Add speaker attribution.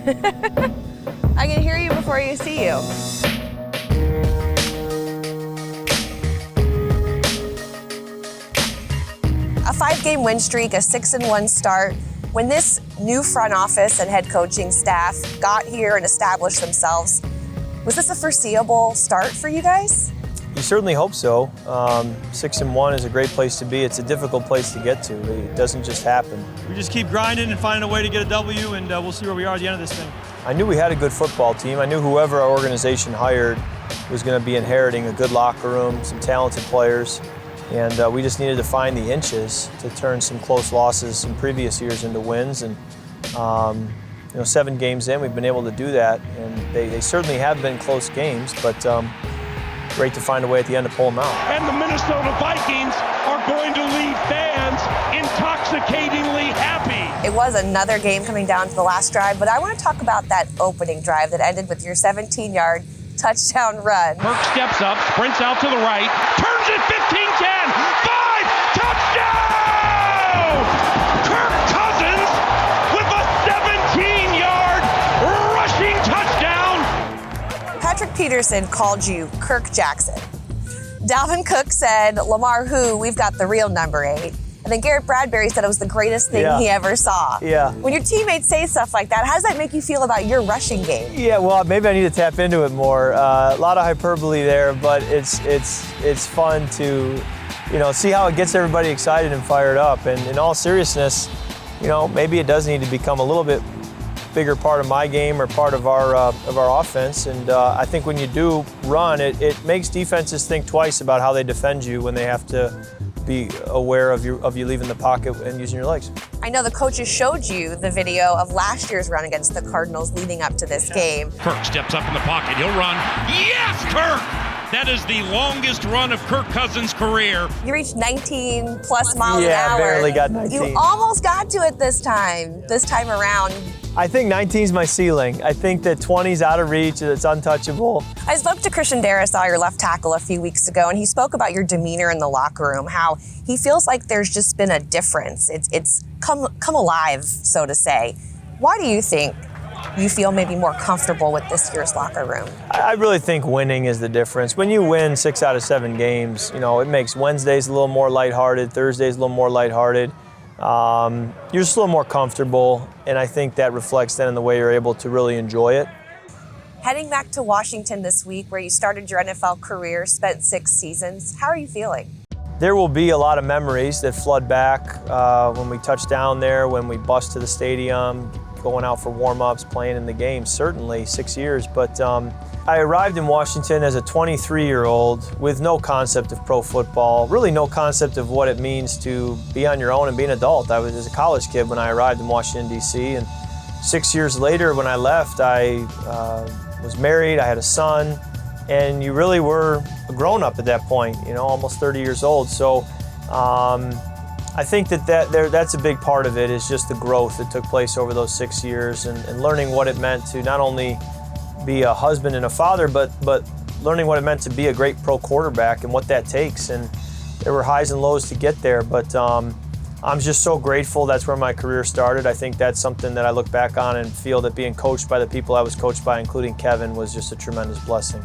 Speaker 1: I can hear you before you see you. A 5-game win streak, a 6-1 start. When this new front office and head coaching staff got here and established themselves, was this a foreseeable start for you guys?
Speaker 2: You certainly hope so. 6-1 is a great place to be. It's a difficult place to get to. It doesn't just happen.
Speaker 3: We just keep grinding and finding a way to get a W, and we'll see where we are at the end of this thing.
Speaker 2: I knew we had a good football team. I knew whoever our organization hired was going to be inheriting a good locker room, some talented players, and we just needed to find the inches to turn some close losses in previous years into wins. And 7 games in, we've been able to do that, and they certainly have been close games, but great to find a way at the end to pull them out.
Speaker 4: And the Minnesota Vikings are going to leave fans intoxicatingly happy.
Speaker 1: It was another game coming down to the last drive, but I want to talk about that opening drive that ended with your 17-yard touchdown run.
Speaker 4: Kirk steps up, sprints out to the right, turns it 15-10, 5, touchdown! Kirk Cousins with a 17-yard rushing touchdown.
Speaker 1: Patrick Peterson called you Kirk Jackson. Dalvin Cook said, Lamar who, we've got the real number 8. And then Garrett Bradbury said it was the greatest thing he ever saw.
Speaker 2: Yeah.
Speaker 1: When your teammates say stuff like that, how does that make you feel about your rushing game?
Speaker 2: Yeah, well, maybe I need to tap into it more. A lot of hyperbole there, but it's fun to, see how it gets everybody excited and fired up. And in all seriousness, maybe it does need to become a little bit bigger part of my game or part of our offense. And I think when you do run, it makes defenses think twice about how they defend you when they have to be aware of you leaving the pocket and using your legs.
Speaker 1: I know the coaches showed you the video of last year's run against the Cardinals leading up to this game.
Speaker 4: Kirk steps up in the pocket, he'll run. Yes, Kirk! That is the longest run of Kirk Cousins' career.
Speaker 1: You reached 19 plus miles an hour.
Speaker 2: Yeah, barely got 19.
Speaker 1: You almost got to it this time around.
Speaker 2: I think 19 is my ceiling. I think that 20 is out of reach, it's untouchable.
Speaker 1: I spoke to Christian Darrisaw, your left tackle, a few weeks ago, and he spoke about your demeanor in the locker room, how he feels like there's just been a difference. It's come alive, so to say. Why do you think you feel maybe more comfortable with this year's locker room?
Speaker 2: I really think winning is the difference. When you win 6 out of 7 games, it makes Wednesdays a little more lighthearted, Thursdays a little more lighthearted. You're just a little more comfortable, and I think that reflects then in the way you're able to really enjoy it.
Speaker 1: Heading back to Washington this week, where you started your NFL career, spent 6 seasons, how are you feeling?
Speaker 2: There will be a lot of memories that flood back when we touch down there, when we bust to the stadium, going out for warm-ups, playing in the game, certainly 6 years. But I arrived in Washington as a 23-year-old with no concept of pro football, really no concept of what it means to be on your own and be an adult. I was as a college kid when I arrived in Washington, D.C., and 6 years later when I left, I was married, I had a son, and you really were a grown-up at that point, almost 30 years old. So I think that's a big part of it, is just the growth that took place over those 6 years and learning what it meant to not only be a husband and a father, but learning what it meant to be a great pro quarterback and what that takes. And there were highs and lows to get there, but I'm just so grateful. That's where my career started. I think that's something that I look back on and feel that being coached by the people I was coached by, including Kevin, was just a tremendous blessing.